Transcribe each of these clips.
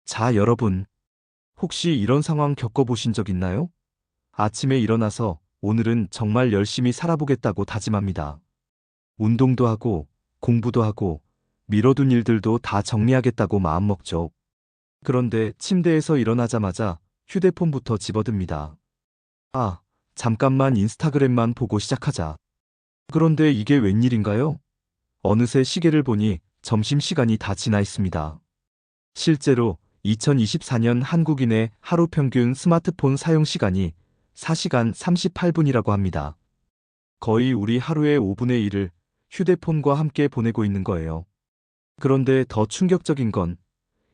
자, 여러분, 혹시 이런 상황 겪어보신 적 있나요? 아침에 일어나서 오늘은 정말 열심히 살아보겠다고 다짐합니다. 운동도 하고, 공부도 하고, 미뤄둔 일들도 다 정리하겠다고 마음먹죠. 그런데 침대에서 일어나자마자 휴대폰부터 집어듭니다. 아, 잠깐만 인스타그램만 보고 시작하자. 그런데 이게 웬일인가요? 어느새 시계를 보니 점심시간이 다 지나 있습니다. 실제로 2024년 한국인의 하루 평균 스마트폰 사용 시간이 4시간 38분이라고 합니다. 거의 우리 하루의 5분의 1을 휴대폰과 함께 보내고 있는 거예요. 그런데 더 충격적인 건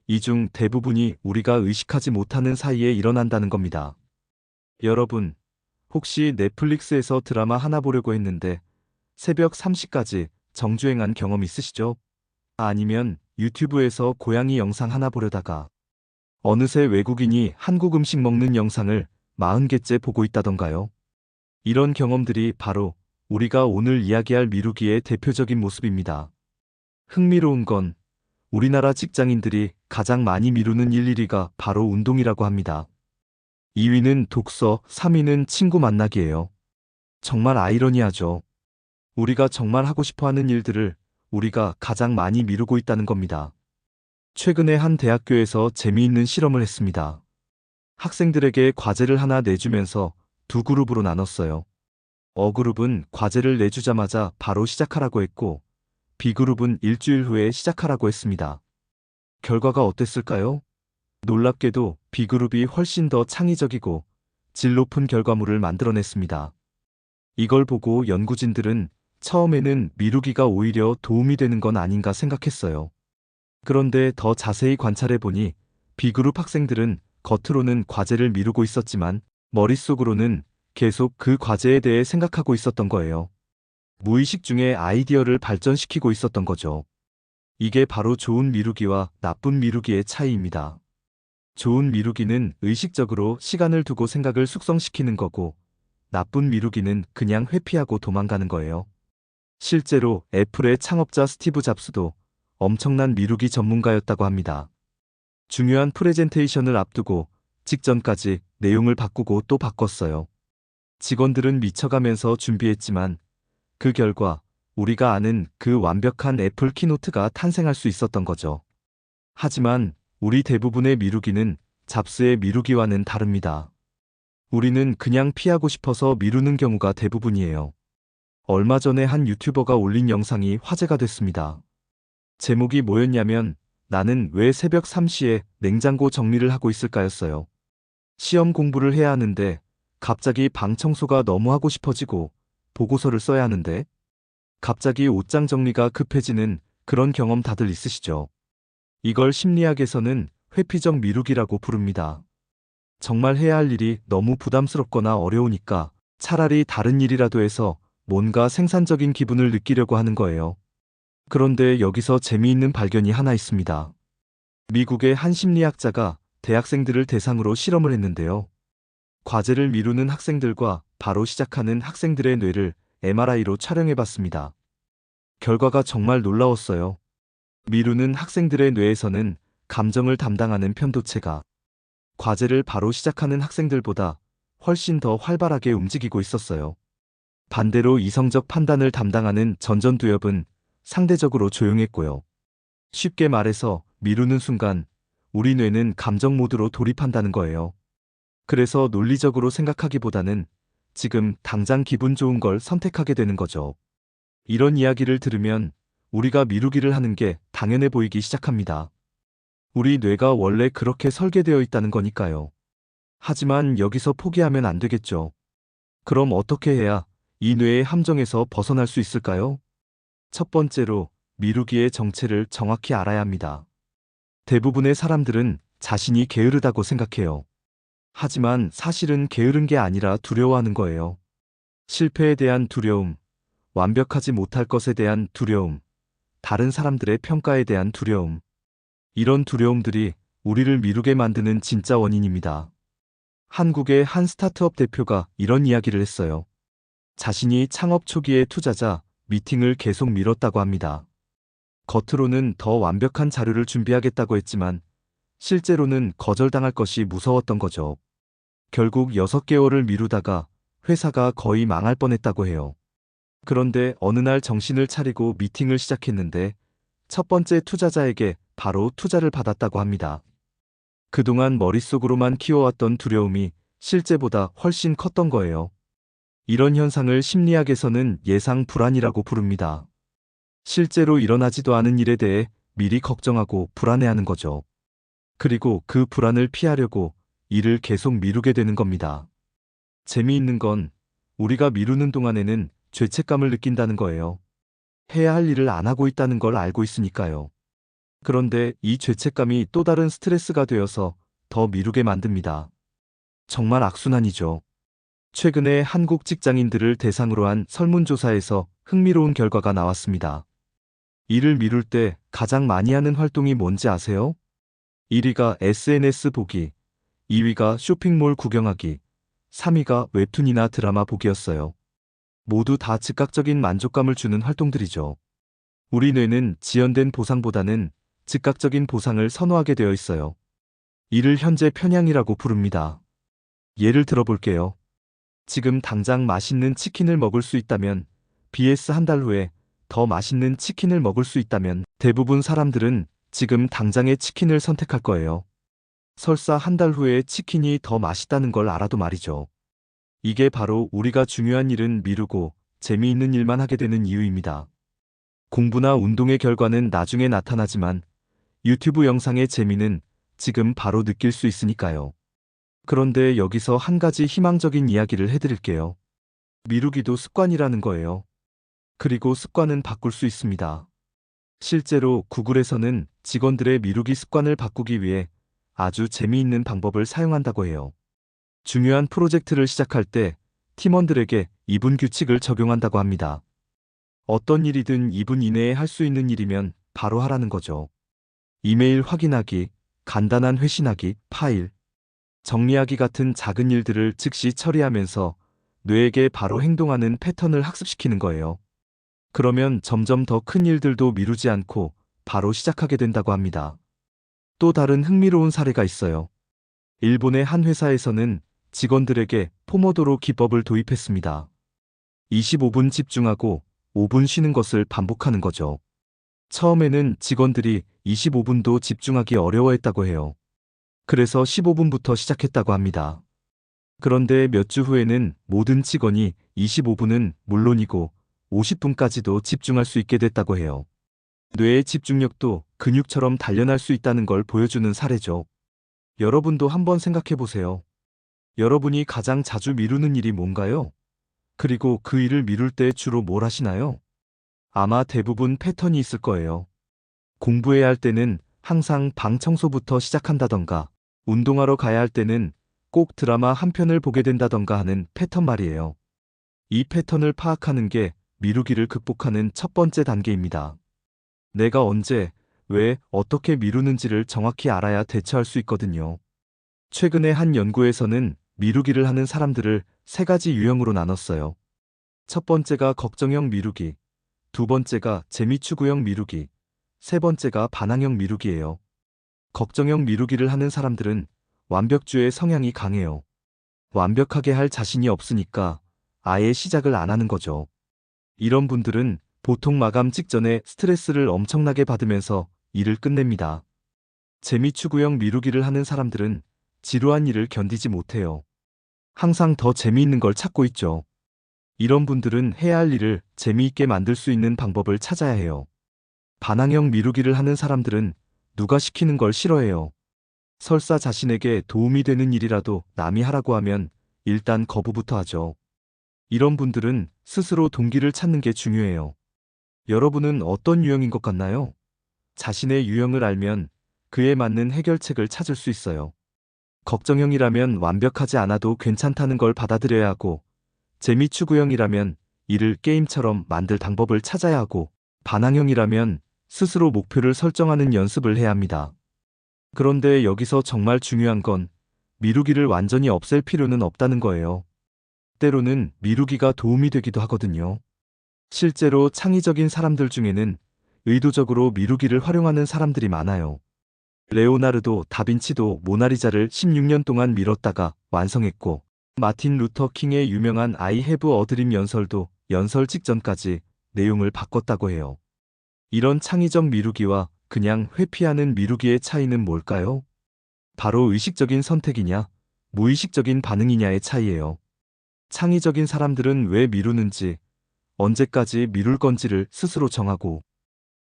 이 중 대부분이 우리가 의식하지 못하는 사이에 일어난다는 겁니다. 여러분, 혹시 넷플릭스에서 드라마 하나 보려고 했는데 새벽 3시까지 정주행한 경험 있으시죠? 아니면 유튜브에서 고양이 영상 하나 보려다가 어느새 외국인이 한국 음식 먹는 영상을 40개째 보고 있다던가요? 이런 경험들이 바로 우리가 오늘 이야기할 미루기의 대표적인 모습입니다. 흥미로운 건 우리나라 직장인들이 가장 많이 미루는 일 1위가 바로 운동이라고 합니다. 2위는 독서, 3위는 친구 만나기예요. 정말 아이러니하죠. 우리가 정말 하고 싶어 하는 일들을 우리가 가장 많이 미루고 있다는 겁니다. 최근에 한 대학교에서 재미있는 실험을 했습니다. 학생들에게 과제를 하나 내주면서 두 그룹으로 나눴어요. A그룹은 과제를 내주자마자 바로 시작하라고 했고, B그룹은 일주일 후에 시작하라고 했습니다. 결과가 어땠을까요? 놀랍게도 B그룹이 훨씬 더 창의적이고 질 높은 결과물을 만들어냈습니다. 이걸 보고 연구진들은 처음에는 미루기가 오히려 도움이 되는 건 아닌가 생각했어요. 그런데 더 자세히 관찰해 보니 B그룹 학생들은 겉으로는 과제를 미루고 있었지만 머릿속으로는 계속 그 과제에 대해 생각하고 있었던 거예요. 무의식 중에 아이디어를 발전시키고 있었던 거죠. 이게 바로 좋은 미루기와 나쁜 미루기의 차이입니다. 좋은 미루기는 의식적으로 시간을 두고 생각을 숙성시키는 거고, 나쁜 미루기는 그냥 회피하고 도망가는 거예요. 실제로 애플의 창업자 스티브 잡스도 엄청난 미루기 전문가였다고 합니다. 중요한 프레젠테이션을 앞두고 직전까지 내용을 바꾸고 또 바꿨어요. 직원들은 미쳐가면서 준비했지만 그 결과 우리가 아는 그 완벽한 애플 키노트가 탄생할 수 있었던 거죠. 하지만 우리 대부분의 미루기는 잡스의 미루기와는 다릅니다. 우리는 그냥 피하고 싶어서 미루는 경우가 대부분이에요. 얼마 전에 한 유튜버가 올린 영상이 화제가 됐습니다. 제목이 뭐였냐면 나는 왜 새벽 3시에 냉장고 정리를 하고 있을까였어요. 시험 공부를 해야 하는데 갑자기 방 청소가 너무 하고 싶어지고 보고서를 써야 하는데 갑자기 옷장 정리가 급해지는 그런 경험 다들 있으시죠? 이걸 심리학에서는 회피적 미루기라고 부릅니다. 정말 해야 할 일이 너무 부담스럽거나 어려우니까 차라리 다른 일이라도 해서 뭔가 생산적인 기분을 느끼려고 하는 거예요. 그런데 여기서 재미있는 발견이 하나 있습니다. 미국의 한 심리학자가 대학생들을 대상으로 실험을 했는데요. 과제를 미루는 학생들과 바로 시작하는 학생들의 뇌를 MRI로 촬영해봤습니다. 결과가 정말 놀라웠어요. 미루는 학생들의 뇌에서는 감정을 담당하는 편도체가 과제를 바로 시작하는 학생들보다 훨씬 더 활발하게 움직이고 있었어요. 반대로 이성적 판단을 담당하는 전전두엽은 상대적으로 조용했고요. 쉽게 말해서 미루는 순간 우리 뇌는 감정 모드로 돌입한다는 거예요. 그래서 논리적으로 생각하기보다는 지금 당장 기분 좋은 걸 선택하게 되는 거죠. 이런 이야기를 들으면 우리가 미루기를 하는 게 당연해 보이기 시작합니다. 우리 뇌가 원래 그렇게 설계되어 있다는 거니까요. 하지만 여기서 포기하면 안 되겠죠. 그럼 어떻게 해야 이 뇌의 함정에서 벗어날 수 있을까요? 첫 번째로 미루기의 정체를 정확히 알아야 합니다. 대부분의 사람들은 자신이 게으르다고 생각해요. 하지만 사실은 게으른 게 아니라 두려워하는 거예요. 실패에 대한 두려움, 완벽하지 못할 것에 대한 두려움, 다른 사람들의 평가에 대한 두려움. 이런 두려움들이 우리를 미루게 만드는 진짜 원인입니다. 한국의 한 스타트업 대표가 이런 이야기를 했어요. 자신이 창업 초기에 투자자 미팅을 계속 미뤘다고 합니다. 겉으로는 더 완벽한 자료를 준비하겠다고 했지만 실제로는 거절당할 것이 무서웠던 거죠. 결국 6개월을 미루다가 회사가 거의 망할 뻔했다고 해요. 그런데 어느 날 정신을 차리고 미팅을 시작했는데 첫 번째 투자자에게 바로 투자를 받았다고 합니다. 그동안 머릿속으로만 키워왔던 두려움이 실제보다 훨씬 컸던 거예요. 이런 현상을 심리학에서는 예상 불안이라고 부릅니다. 실제로 일어나지도 않은 일에 대해 미리 걱정하고 불안해하는 거죠. 그리고 그 불안을 피하려고 일을 계속 미루게 되는 겁니다. 재미있는 건 우리가 미루는 동안에는 죄책감을 느낀다는 거예요. 해야 할 일을 안 하고 있다는 걸 알고 있으니까요. 그런데 이 죄책감이 또 다른 스트레스가 되어서 더 미루게 만듭니다. 정말 악순환이죠. 최근에 한국 직장인들을 대상으로 한 설문조사에서 흥미로운 결과가 나왔습니다. 일을 미룰 때 가장 많이 하는 활동이 뭔지 아세요? 1위가 SNS 보기, 2위가 쇼핑몰 구경하기, 3위가 웹툰이나 드라마 보기였어요. 모두 다 즉각적인 만족감을 주는 활동들이죠. 우리 뇌는 지연된 보상보다는 즉각적인 보상을 선호하게 되어 있어요. 이를 현재 편향이라고 부릅니다. 예를 들어볼게요. 지금 당장 맛있는 치킨을 먹을 수 있다면 vs 한 달 후에 더 맛있는 치킨을 먹을 수 있다면 대부분 사람들은 지금 당장의 치킨을 선택할 거예요. 설사 한 달 후에 치킨이 더 맛있다는 걸 알아도 말이죠. 이게 바로 우리가 중요한 일은 미루고 재미있는 일만 하게 되는 이유입니다. 공부나 운동의 결과는 나중에 나타나지만 유튜브 영상의 재미는 지금 바로 느낄 수 있으니까요. 그런데 여기서 한 가지 희망적인 이야기를 해드릴게요. 미루기도 습관이라는 거예요. 그리고 습관은 바꿀 수 있습니다. 실제로 구글에서는 직원들의 미루기 습관을 바꾸기 위해 아주 재미있는 방법을 사용한다고 해요. 중요한 프로젝트를 시작할 때 팀원들에게 2분 규칙을 적용한다고 합니다. 어떤 일이든 2분 이내에 할 수 있는 일이면 바로 하라는 거죠. 이메일 확인하기, 간단한 회신하기, 파일, 정리하기 같은 작은 일들을 즉시 처리하면서 뇌에게 바로 행동하는 패턴을 학습시키는 거예요. 그러면 점점 더 큰 일들도 미루지 않고 바로 시작하게 된다고 합니다. 또 다른 흥미로운 사례가 있어요. 일본의 한 회사에서는 직원들에게 포모도로 기법을 도입했습니다. 25분 집중하고 5분 쉬는 것을 반복하는 거죠. 처음에는 직원들이 25분도 집중하기 어려워했다고 해요. 그래서 15분부터 시작했다고 합니다. 그런데 몇 주 후에는 모든 직원이 25분은 물론이고 50분까지도 집중할 수 있게 됐다고 해요. 뇌의 집중력도 근육처럼 단련할 수 있다는 걸 보여주는 사례죠. 여러분도 한번 생각해 보세요. 여러분이 가장 자주 미루는 일이 뭔가요? 그리고 그 일을 미룰 때 주로 뭘 하시나요? 아마 대부분 패턴이 있을 거예요. 공부해야 할 때는 항상 방 청소부터 시작한다던가, 운동하러 가야 할 때는 꼭 드라마 한 편을 보게 된다던가 하는 패턴 말이에요. 이 패턴을 파악하는 게 미루기를 극복하는 첫 번째 단계입니다. 내가 언제, 왜, 어떻게 미루는지를 정확히 알아야 대처할 수 있거든요. 최근에 한 연구에서는 미루기를 하는 사람들을 3가지 유형으로 나눴어요. 첫 번째가 걱정형 미루기, 두 번째가 재미추구형 미루기, 세 번째가 반항형 미루기예요. 걱정형 미루기를 하는 사람들은 완벽주의 성향이 강해요. 완벽하게 할 자신이 없으니까 아예 시작을 안 하는 거죠. 이런 분들은 보통 마감 직전에 스트레스를 엄청나게 받으면서 일을 끝냅니다. 재미추구형 미루기를 하는 사람들은 지루한 일을 견디지 못해요. 항상 더 재미있는 걸 찾고 있죠. 이런 분들은 해야 할 일을 재미있게 만들 수 있는 방법을 찾아야 해요. 반항형 미루기를 하는 사람들은 누가 시키는 걸 싫어해요. 설사 자신에게 도움이 되는 일이라도 남이 하라고 하면 일단 거부부터 하죠. 이런 분들은 스스로 동기를 찾는 게 중요해요. 여러분은 어떤 유형인 것 같나요? 자신의 유형을 알면 그에 맞는 해결책을 찾을 수 있어요. 걱정형이라면 완벽하지 않아도 괜찮다는 걸 받아들여야 하고, 재미추구형이라면 이를 게임처럼 만들 방법을 찾아야 하고, 반항형이라면 스스로 목표를 설정하는 연습을 해야 합니다. 그런데 여기서 정말 중요한 건 미루기를 완전히 없앨 필요는 없다는 거예요. 때로는 미루기가 도움이 되기도 하거든요. 실제로 창의적인 사람들 중에는 의도적으로 미루기를 활용하는 사람들이 많아요. 레오나르도 다빈치도 모나리자를 16년 동안 미뤘다가 완성했고, 마틴 루터 킹의 유명한 I have a dream 연설도 연설 직전까지 내용을 바꿨다고 해요. 이런 창의적 미루기와 그냥 회피하는 미루기의 차이는 뭘까요? 바로 의식적인 선택이냐, 무의식적인 반응이냐의 차이예요. 창의적인 사람들은 왜 미루는지, 언제까지 미룰 건지를 스스로 정하고,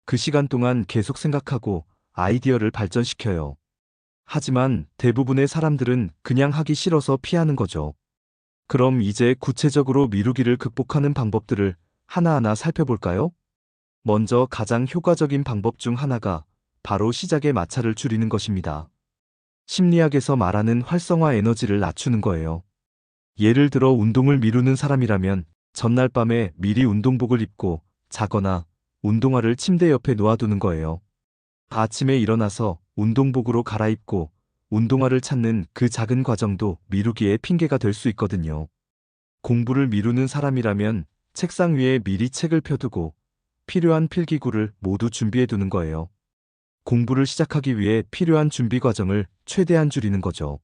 그 시간 동안 계속 생각하고 아이디어를 발전시켜요. 하지만 대부분의 사람들은 그냥 하기 싫어서 피하는 거죠. 그럼 이제 구체적으로 미루기를 극복하는 방법들을 하나하나 살펴볼까요? 먼저 가장 효과적인 방법 중 하나가 바로 시작의 마찰을 줄이는 것입니다. 심리학에서 말하는 활성화 에너지를 낮추는 거예요. 예를 들어 운동을 미루는 사람이라면 전날 밤에 미리 운동복을 입고 자거나 운동화를 침대 옆에 놓아두는 거예요. 아침에 일어나서 운동복으로 갈아입고 운동화를 찾는 그 작은 과정도 미루기의 핑계가 될 수 있거든요. 공부를 미루는 사람이라면 책상 위에 미리 책을 펴두고 필요한 필기구를 모두 준비해 두는 거예요. 공부를 시작하기 위해 필요한 준비 과정을 최대한 줄이는 거죠.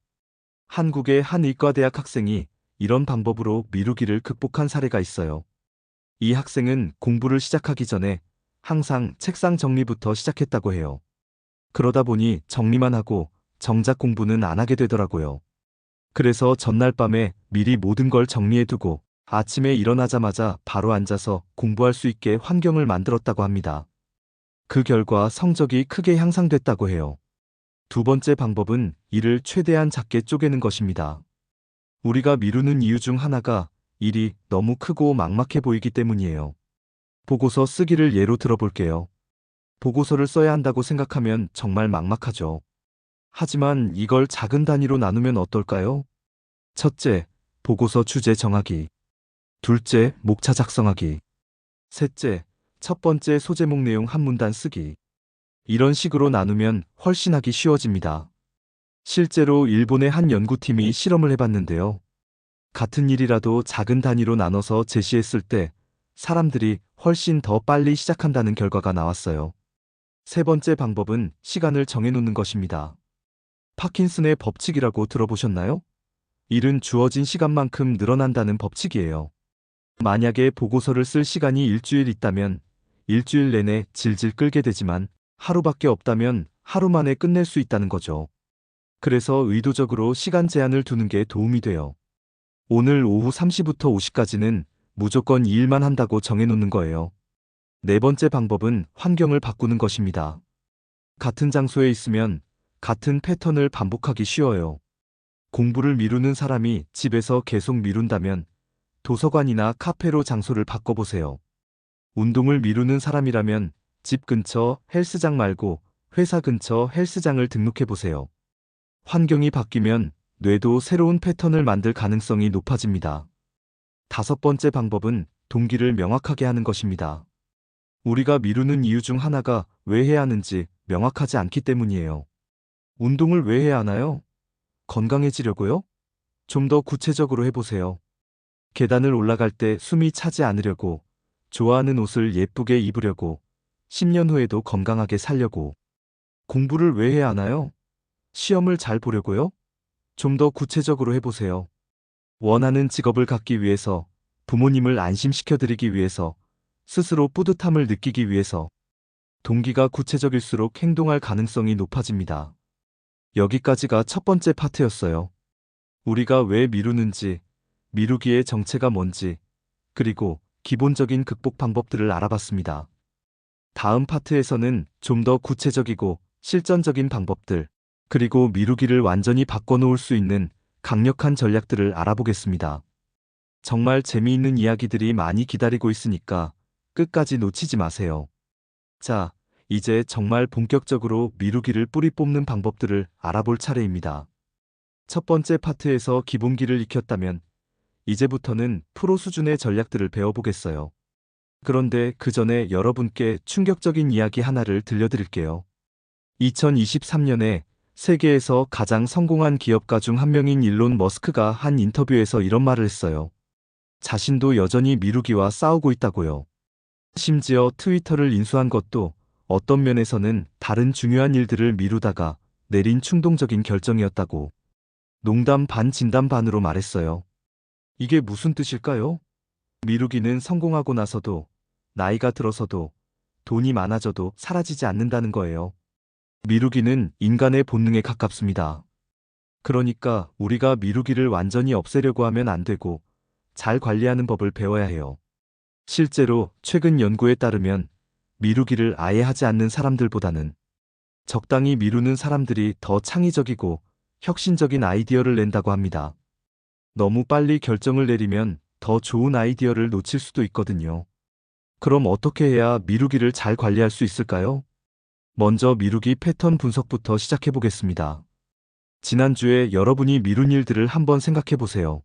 한국의 한 의과대학 학생이 이런 방법으로 미루기를 극복한 사례가 있어요. 이 학생은 공부를 시작하기 전에 항상 책상 정리부터 시작했다고 해요. 그러다 보니 정리만 하고 정작 공부는 안 하게 되더라고요. 그래서 전날 밤에 미리 모든 걸 정리해두고 아침에 일어나자마자 바로 앉아서 공부할 수 있게 환경을 만들었다고 합니다. 그 결과 성적이 크게 향상됐다고 해요. 두 번째 방법은 일을 최대한 작게 쪼개는 것입니다. 우리가 미루는 이유 중 하나가 일이 너무 크고 막막해 보이기 때문이에요. 보고서 쓰기를 예로 들어볼게요. 보고서를 써야 한다고 생각하면 정말 막막하죠. 하지만 이걸 작은 단위로 나누면 어떨까요? 첫째, 보고서 주제 정하기. 둘째, 목차 작성하기. 셋째, 첫 번째 소제목 내용 한 문단 쓰기. 이런 식으로 나누면 훨씬 하기 쉬워집니다. 실제로 일본의 한 연구팀이 실험을 해봤는데요. 같은 일이라도 작은 단위로 나눠서 제시했을 때 사람들이 훨씬 더 빨리 시작한다는 결과가 나왔어요. 세 번째 방법은 시간을 정해놓는 것입니다. 파킨슨의 법칙이라고 들어보셨나요? 일은 주어진 시간만큼 늘어난다는 법칙이에요. 만약에 보고서를 쓸 시간이 일주일 있다면 일주일 내내 질질 끌게 되지만 하루밖에 없다면 하루 만에 끝낼 수 있다는 거죠. 그래서 의도적으로 시간 제한을 두는 게 도움이 돼요. 오늘 오후 3시부터 5시까지는 무조건 이 일만 한다고 정해놓는 거예요. 네 번째 방법은 환경을 바꾸는 것입니다. 같은 장소에 있으면 같은 패턴을 반복하기 쉬워요. 공부를 미루는 사람이 집에서 계속 미룬다면 도서관이나 카페로 장소를 바꿔보세요. 운동을 미루는 사람이라면 집 근처 헬스장 말고 회사 근처 헬스장을 등록해보세요. 환경이 바뀌면 뇌도 새로운 패턴을 만들 가능성이 높아집니다. 다섯 번째 방법은 동기를 명확하게 하는 것입니다. 우리가 미루는 이유 중 하나가 왜 해야 하는지 명확하지 않기 때문이에요. 운동을 왜 해야 하나요? 건강해지려고요? 좀 더 구체적으로 해보세요. 계단을 올라갈 때 숨이 차지 않으려고, 좋아하는 옷을 예쁘게 입으려고, 10년 후에도 건강하게 살려고. 공부를 왜 해야 하나요? 시험을 잘 보려고요? 좀 더 구체적으로 해보세요. 원하는 직업을 갖기 위해서, 부모님을 안심시켜드리기 위해서, 스스로 뿌듯함을 느끼기 위해서. 동기가 구체적일수록 행동할 가능성이 높아집니다. 여기까지가 첫 번째 파트였어요. 우리가 왜 미루는지, 미루기의 정체가 뭔지, 그리고 기본적인 극복 방법들을 알아봤습니다. 다음 파트에서는 좀 더 구체적이고 실전적인 방법들, 그리고 미루기를 완전히 바꿔놓을 수 있는 강력한 전략들을 알아보겠습니다. 정말 재미있는 이야기들이 많이 기다리고 있으니까 끝까지 놓치지 마세요. 자, 이제 정말 본격적으로 미루기를 뿌리 뽑는 방법들을 알아볼 차례입니다. 첫 번째 파트에서 기본기를 익혔다면 이제부터는 프로 수준의 전략들을 배워보겠어요. 그런데 그 전에 여러분께 충격적인 이야기 하나를 들려드릴게요. 2023년에 세계에서 가장 성공한 기업가 중 한 명인 일론 머스크가 한 인터뷰에서 이런 말을 했어요. 자신도 여전히 미루기와 싸우고 있다고요. 심지어 트위터를 인수한 것도 어떤 면에서는 다른 중요한 일들을 미루다가 내린 충동적인 결정이었다고 농담 반 진담 반으로 말했어요. 이게 무슨 뜻일까요? 미루기는 성공하고 나서도, 나이가 들어서도, 돈이 많아져도 사라지지 않는다는 거예요. 미루기는 인간의 본능에 가깝습니다. 그러니까 우리가 미루기를 완전히 없애려고 하면 안 되고 잘 관리하는 법을 배워야 해요. 실제로 최근 연구에 따르면 미루기를 아예 하지 않는 사람들보다는 적당히 미루는 사람들이 더 창의적이고 혁신적인 아이디어를 낸다고 합니다. 너무 빨리 결정을 내리면 더 좋은 아이디어를 놓칠 수도 있거든요. 그럼 어떻게 해야 미루기를 잘 관리할 수 있을까요? 먼저 미루기 패턴 분석부터 시작해 보겠습니다. 지난주에 여러분이 미룬 일들을 한번 생각해 보세요.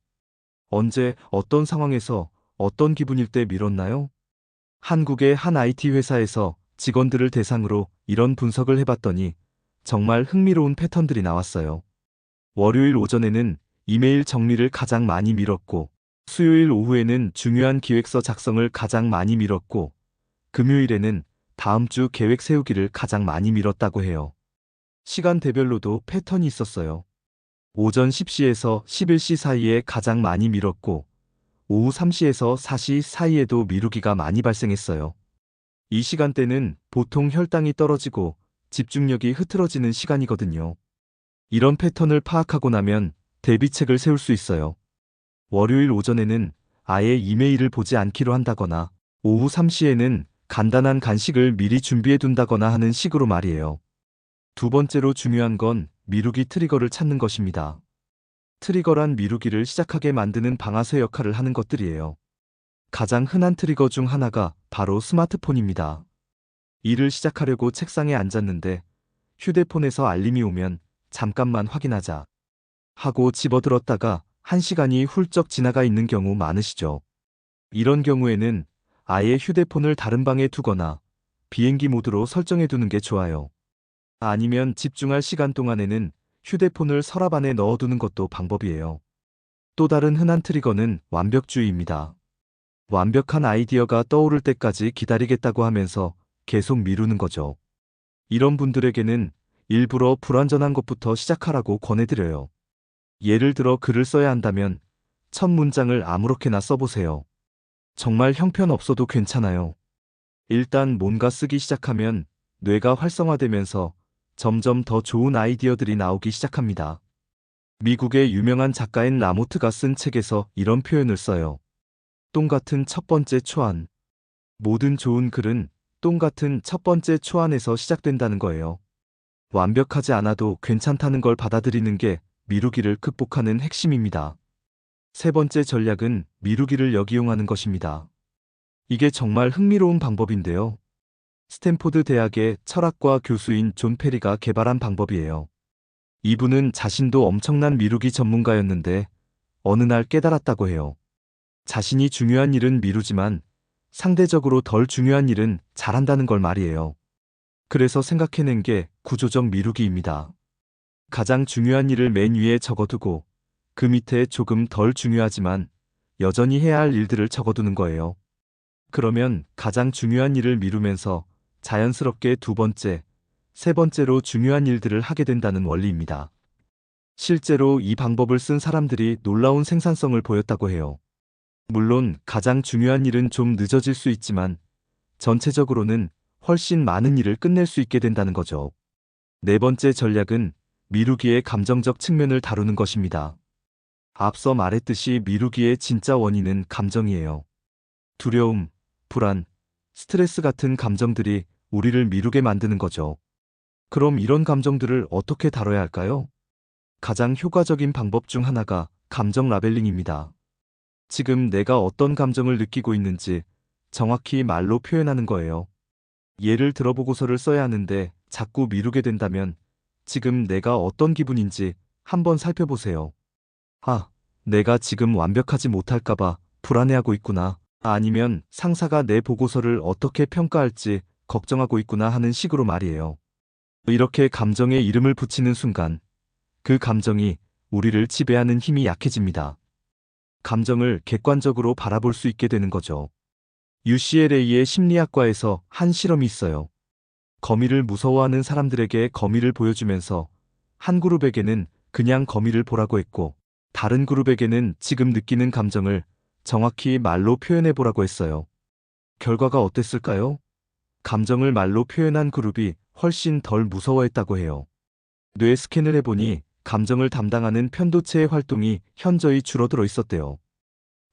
언제, 어떤 상황에서, 어떤 기분일 때 미뤘나요? 한국의 한 IT 회사에서 직원들을 대상으로 이런 분석을 해봤더니 정말 흥미로운 패턴들이 나왔어요. 월요일 오전에는 이메일 정리를 가장 많이 미뤘고, 수요일 오후에는 중요한 기획서 작성을 가장 많이 미뤘고, 금요일에는 다음 주 계획 세우기를 가장 많이 미뤘다고 해요. 시간대별로도 패턴이 있었어요. 오전 10시에서 11시 사이에 가장 많이 미뤘고, 오후 3시에서 4시 사이에도 미루기가 많이 발생했어요. 이 시간대는 보통 혈당이 떨어지고 집중력이 흐트러지는 시간이거든요. 이런 패턴을 파악하고 나면 대비책을 세울 수 있어요. 월요일 오전에는 아예 이메일을 보지 않기로 한다거나, 오후 3시에는 간단한 간식을 미리 준비해 둔다거나 하는 식으로 말이에요. 두 번째로 중요한 건 미루기 트리거를 찾는 것입니다. 트리거란 미루기를 시작하게 만드는 방아쇠 역할을 하는 것들이에요. 가장 흔한 트리거 중 하나가 바로 스마트폰입니다. 일을 시작하려고 책상에 앉았는데 휴대폰에서 알림이 오면 잠깐만 확인하자 하고 집어들었다가 1시간이 훌쩍 지나가 있는 경우 많으시죠? 이런 경우에는 아예 휴대폰을 다른 방에 두거나 비행기 모드로 설정해 두는 게 좋아요. 아니면 집중할 시간 동안에는 휴대폰을 서랍 안에 넣어두는 것도 방법이에요. 또 다른 흔한 트리거는 완벽주의입니다. 완벽한 아이디어가 떠오를 때까지 기다리겠다고 하면서 계속 미루는 거죠. 이런 분들에게는 일부러 불완전한 것부터 시작하라고 권해드려요. 예를 들어 글을 써야 한다면 첫 문장을 아무렇게나 써보세요. 정말 형편없어도 괜찮아요. 일단 뭔가 쓰기 시작하면 뇌가 활성화되면서 점점 더 좋은 아이디어들이 나오기 시작합니다. 미국의 유명한 작가인 라모트가 쓴 책에서 이런 표현을 써요. 똥 같은 첫 번째 초안. 모든 좋은 글은 똥 같은 첫 번째 초안에서 시작된다는 거예요. 완벽하지 않아도 괜찮다는 걸 받아들이는 게 미루기를 극복하는 핵심입니다. 세 번째 전략은 미루기를 역이용하는 것입니다. 이게 정말 흥미로운 방법인데요. 스탠포드 대학의 철학과 교수인 존 페리가 개발한 방법이에요. 이분은 자신도 엄청난 미루기 전문가였는데 어느 날 깨달았다고 해요. 자신이 중요한 일은 미루지만 상대적으로 덜 중요한 일은 잘한다는 걸 말이에요. 그래서 생각해낸 게 구조적 미루기입니다. 가장 중요한 일을 맨 위에 적어두고 그 밑에 조금 덜 중요하지만 여전히 해야 할 일들을 적어두는 거예요. 그러면 가장 중요한 일을 미루면서 자연스럽게 두 번째, 세 번째로 중요한 일들을 하게 된다는 원리입니다. 실제로 이 방법을 쓴 사람들이 놀라운 생산성을 보였다고 해요. 물론 가장 중요한 일은 좀 늦어질 수 있지만 전체적으로는 훨씬 많은 일을 끝낼 수 있게 된다는 거죠. 네 번째 전략은 미루기의 감정적 측면을 다루는 것입니다. 앞서 말했듯이 미루기의 진짜 원인은 감정이에요. 두려움, 불안, 스트레스 같은 감정들이 우리를 미루게 만드는 거죠. 그럼 이런 감정들을 어떻게 다뤄야 할까요? 가장 효과적인 방법 중 하나가 감정 라벨링입니다. 지금 내가 어떤 감정을 느끼고 있는지 정확히 말로 표현하는 거예요. 예를 들어 보고서를 써야 하는데 자꾸 미루게 된다면 지금 내가 어떤 기분인지 한번 살펴보세요. 아, 내가 지금 완벽하지 못할까봐 불안해하고 있구나. 아니면 상사가 내 보고서를 어떻게 평가할지 걱정하고 있구나 하는 식으로 말이에요. 이렇게 감정에 이름을 붙이는 순간 그 감정이 우리를 지배하는 힘이 약해집니다. 감정을 객관적으로 바라볼 수 있게 되는 거죠. UCLA의 심리학과에서 한 실험이 있어요. 거미를 무서워하는 사람들에게 거미를 보여주면서 한 그룹에게는 그냥 거미를 보라고 했고, 다른 그룹에게는 지금 느끼는 감정을 정확히 말로 표현해 보라고 했어요. 결과가 어땠을까요? 감정을 말로 표현한 그룹이 훨씬 덜 무서워했다고 해요. 뇌 스캔을 해보니 감정을 담당하는 편도체의 활동이 현저히 줄어들어 있었대요.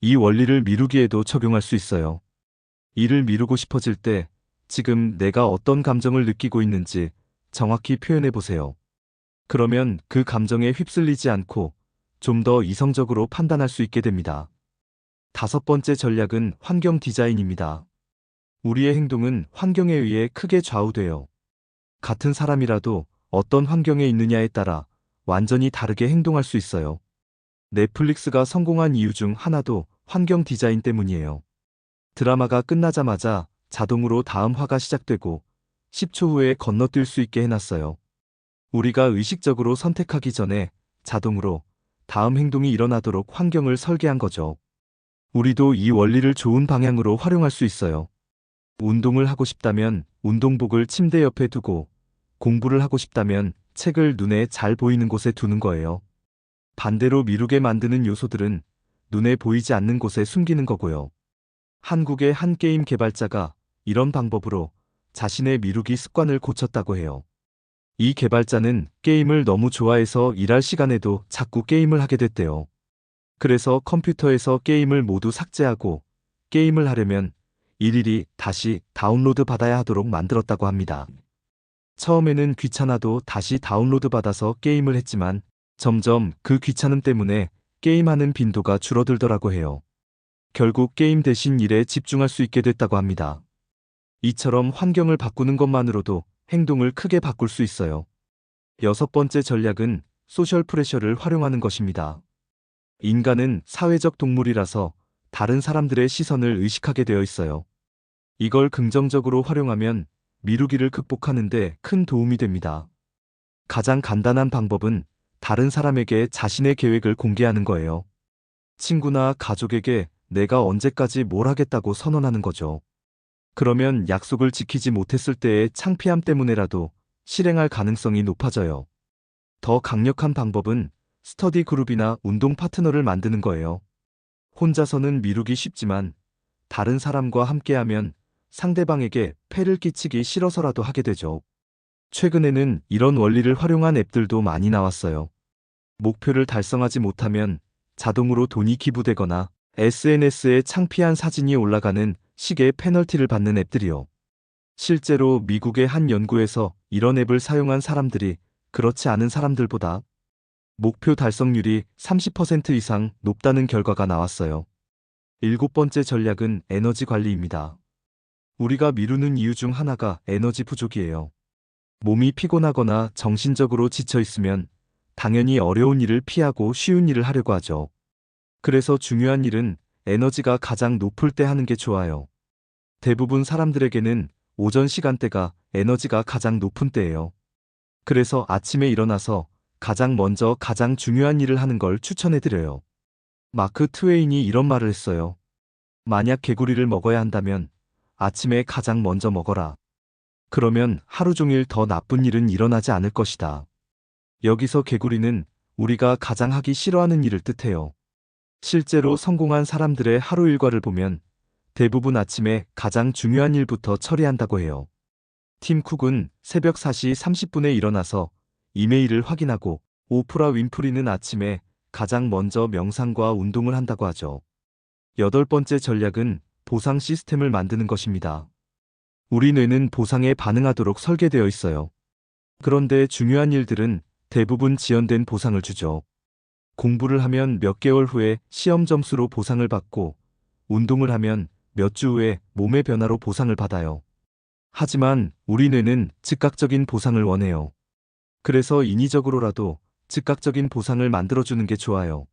이 원리를 미루기에도 적용할 수 있어요. 일을 미루고 싶어질 때 지금 내가 어떤 감정을 느끼고 있는지 정확히 표현해 보세요. 그러면 그 감정에 휩쓸리지 않고 좀 더 이성적으로 판단할 수 있게 됩니다. 다섯 번째 전략은 환경 디자인입니다. 우리의 행동은 환경에 의해 크게 좌우돼요. 같은 사람이라도 어떤 환경에 있느냐에 따라 완전히 다르게 행동할 수 있어요. 넷플릭스가 성공한 이유 중 하나도 환경 디자인 때문이에요. 드라마가 끝나자마자 자동으로 다음 화가 시작되고 10초 후에 건너뛸 수 있게 해놨어요. 우리가 의식적으로 선택하기 전에 자동으로 다음 행동이 일어나도록 환경을 설계한 거죠. 우리도 이 원리를 좋은 방향으로 활용할 수 있어요. 운동을 하고 싶다면 운동복을 침대 옆에 두고, 공부를 하고 싶다면 책을 눈에 잘 보이는 곳에 두는 거예요. 반대로 미루게 만드는 요소들은 눈에 보이지 않는 곳에 숨기는 거고요. 한국의 한 게임 개발자가 이런 방법으로 자신의 미루기 습관을 고쳤다고 해요. 이 개발자는 게임을 너무 좋아해서 일할 시간에도 자꾸 게임을 하게 됐대요. 그래서 컴퓨터에서 게임을 모두 삭제하고 게임을 하려면 일일이 다시 다운로드 받아야 하도록 만들었다고 합니다. 처음에는 귀찮아도 다시 다운로드 받아서 게임을 했지만 점점 그 귀찮음 때문에 게임하는 빈도가 줄어들더라고 해요. 결국 게임 대신 일에 집중할 수 있게 됐다고 합니다. 이처럼 환경을 바꾸는 것만으로도 행동을 크게 바꿀 수 있어요. 여섯 번째 전략은 소셜 프레셔를 활용하는 것입니다. 인간은 사회적 동물이라서 다른 사람들의 시선을 의식하게 되어 있어요. 이걸 긍정적으로 활용하면 미루기를 극복하는 데 큰 도움이 됩니다. 가장 간단한 방법은 다른 사람에게 자신의 계획을 공개하는 거예요. 친구나 가족에게 내가 언제까지 뭘 하겠다고 선언하는 거죠. 그러면 약속을 지키지 못했을 때의 창피함 때문에라도 실행할 가능성이 높아져요. 더 강력한 방법은 스터디 그룹이나 운동 파트너를 만드는 거예요. 혼자서는 미루기 쉽지만 다른 사람과 함께하면 상대방에게 폐를 끼치기 싫어서라도 하게 되죠. 최근에는 이런 원리를 활용한 앱들도 많이 나왔어요. 목표를 달성하지 못하면 자동으로 돈이 기부되거나 SNS에 창피한 사진이 올라가는 식의 페널티를 받는 앱들이요. 실제로 미국의 한 연구에서 이런 앱을 사용한 사람들이 그렇지 않은 사람들보다 목표 달성률이 30% 이상 높다는 결과가 나왔어요. 일곱 번째 전략은 에너지 관리입니다. 우리가 미루는 이유 중 하나가 에너지 부족이에요. 몸이 피곤하거나 정신적으로 지쳐 있으면 당연히 어려운 일을 피하고 쉬운 일을 하려고 하죠. 그래서 중요한 일은 에너지가 가장 높을 때 하는 게 좋아요. 대부분 사람들에게는 오전 시간대가 에너지가 가장 높은 때예요. 그래서 아침에 일어나서 가장 먼저 가장 중요한 일을 하는 걸 추천해드려요. 마크 트웨인이 이런 말을 했어요. 만약 개구리를 먹어야 한다면 아침에 가장 먼저 먹어라. 그러면 하루 종일 더 나쁜 일은 일어나지 않을 것이다. 여기서 개구리는 우리가 가장 하기 싫어하는 일을 뜻해요. 실제로 성공한 사람들의 하루 일과를 보면 대부분 아침에 가장 중요한 일부터 처리한다고 해요. 팀 쿡은 새벽 4시 30분에 일어나서 이메일을 확인하고, 오프라 윈프리는 아침에 가장 먼저 명상과 운동을 한다고 하죠. 여덟 번째 전략은 보상 시스템을 만드는 것입니다. 우리 뇌는 보상에 반응하도록 설계되어 있어요. 그런데 중요한 일들은 대부분 지연된 보상을 주죠. 공부를 하면 몇 개월 후에 시험 점수로 보상을 받고, 운동을 하면 몇 주 후에 몸의 변화로 보상을 받아요. 하지만 우리 뇌는 즉각적인 보상을 원해요. 그래서 인위적으로라도 즉각적인 보상을 만들어주는 게 좋아요.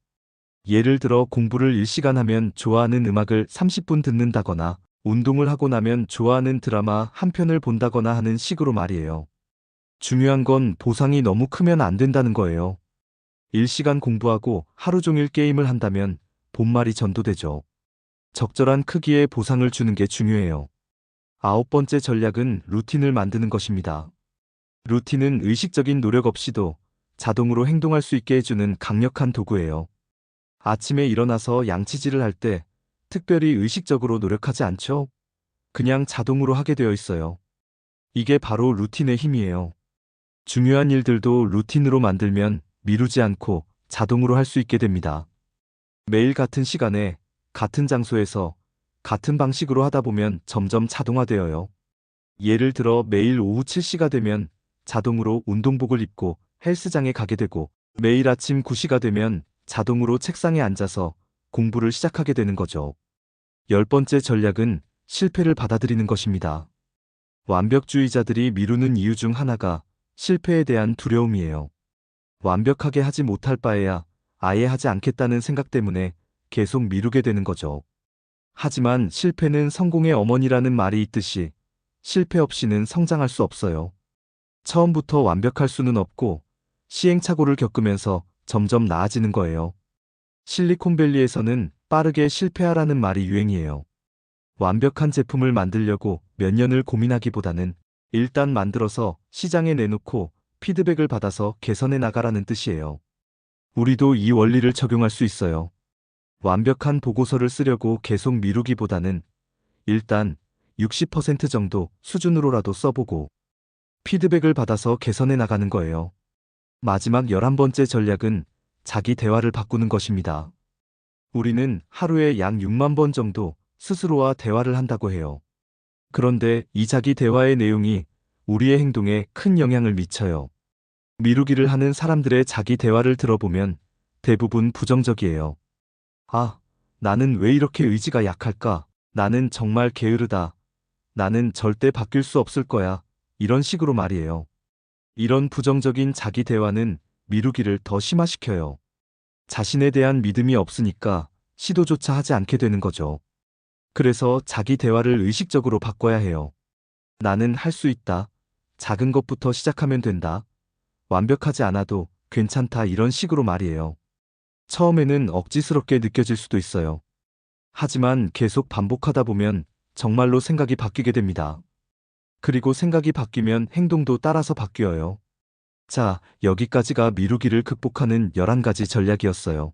예를 들어 공부를 1시간 하면 좋아하는 음악을 30분 듣는다거나, 운동을 하고 나면 좋아하는 드라마 한 편을 본다거나 하는 식으로 말이에요. 중요한 건 보상이 너무 크면 안 된다는 거예요. 1시간 공부하고 하루 종일 게임을 한다면 본말이 전도되죠. 적절한 크기의 보상을 주는 게 중요해요. 아홉 번째 전략은 루틴을 만드는 것입니다. 루틴은 의식적인 노력 없이도 자동으로 행동할 수 있게 해주는 강력한 도구예요. 아침에 일어나서 양치질을 할 때 특별히 의식적으로 노력하지 않죠? 그냥 자동으로 하게 되어 있어요. 이게 바로 루틴의 힘이에요. 중요한 일들도 루틴으로 만들면 미루지 않고 자동으로 할 수 있게 됩니다. 매일 같은 시간에, 같은 장소에서, 같은 방식으로 하다 보면 점점 자동화되어요. 예를 들어 매일 오후 7시가 되면 자동으로 운동복을 입고 헬스장에 가게 되고, 매일 아침 9시가 되면 자동으로 책상에 앉아서 공부를 시작하게 되는 거죠. 10번째 전략은 실패를 받아들이는 것입니다. 완벽주의자들이 미루는 이유 중 하나가 실패에 대한 두려움이에요. 완벽하게 하지 못할 바에야 아예 하지 않겠다는 생각 때문에 계속 미루게 되는 거죠. 하지만 실패는 성공의 어머니라는 말이 있듯이 실패 없이는 성장할 수 없어요. 처음부터 완벽할 수는 없고 시행착오를 겪으면서 점점 나아지는 거예요. 실리콘밸리에서는 빠르게 실패하라는 말이 유행이에요. 완벽한 제품을 만들려고 몇 년을 고민하기보다는 일단 만들어서 시장에 내놓고 피드백을 받아서 개선해 나가라는 뜻이에요. 우리도 이 원리를 적용할 수 있어요. 완벽한 보고서를 쓰려고 계속 미루기보다는 일단 60% 정도 수준으로라도 써보고 피드백을 받아서 개선해 나가는 거예요. 마지막 11번째 전략은 자기 대화를 바꾸는 것입니다. 우리는 하루에 약 6만 번 정도 스스로와 대화를 한다고 해요. 그런데 이 자기 대화의 내용이 우리의 행동에 큰 영향을 미쳐요. 미루기를 하는 사람들의 자기 대화를 들어보면 대부분 부정적이에요. 아, 나는 왜 이렇게 의지가 약할까? 나는 정말 게으르다. 나는 절대 바뀔 수 없을 거야. 이런 식으로 말이에요. 이런 부정적인 자기 대화는 미루기를 더 심화시켜요. 자신에 대한 믿음이 없으니까 시도조차 하지 않게 되는 거죠. 그래서 자기 대화를 의식적으로 바꿔야 해요. 나는 할 수 있다. 작은 것부터 시작하면 된다. 완벽하지 않아도 괜찮다. 이런 식으로 말이에요. 처음에는 억지스럽게 느껴질 수도 있어요. 하지만 계속 반복하다 보면 정말로 생각이 바뀌게 됩니다. 그리고 생각이 바뀌면 행동도 따라서 바뀌어요. 자, 여기까지가 미루기를 극복하는 11가지 전략이었어요.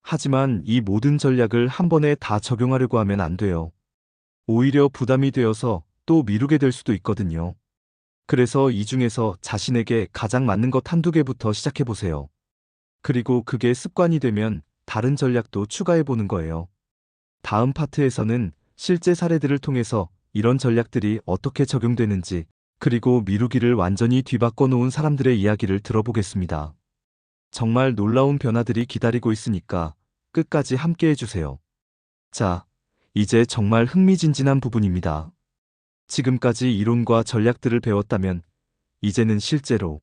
하지만 이 모든 전략을 한 번에 다 적용하려고 하면 안 돼요. 오히려 부담이 되어서 또 미루게 될 수도 있거든요. 그래서 이 중에서 자신에게 가장 맞는 것 한두 개부터 시작해 보세요. 그리고 그게 습관이 되면 다른 전략도 추가해 보는 거예요. 다음 파트에서는 실제 사례들을 통해서 이런 전략들이 어떻게 적용되는지, 그리고 미루기를 완전히 뒤바꿔 놓은 사람들의 이야기를 들어보겠습니다. 정말 놀라운 변화들이 기다리고 있으니까 끝까지 함께 해주세요. 자, 이제 정말 흥미진진한 부분입니다. 지금까지 이론과 전략들을 배웠다면 이제는 실제로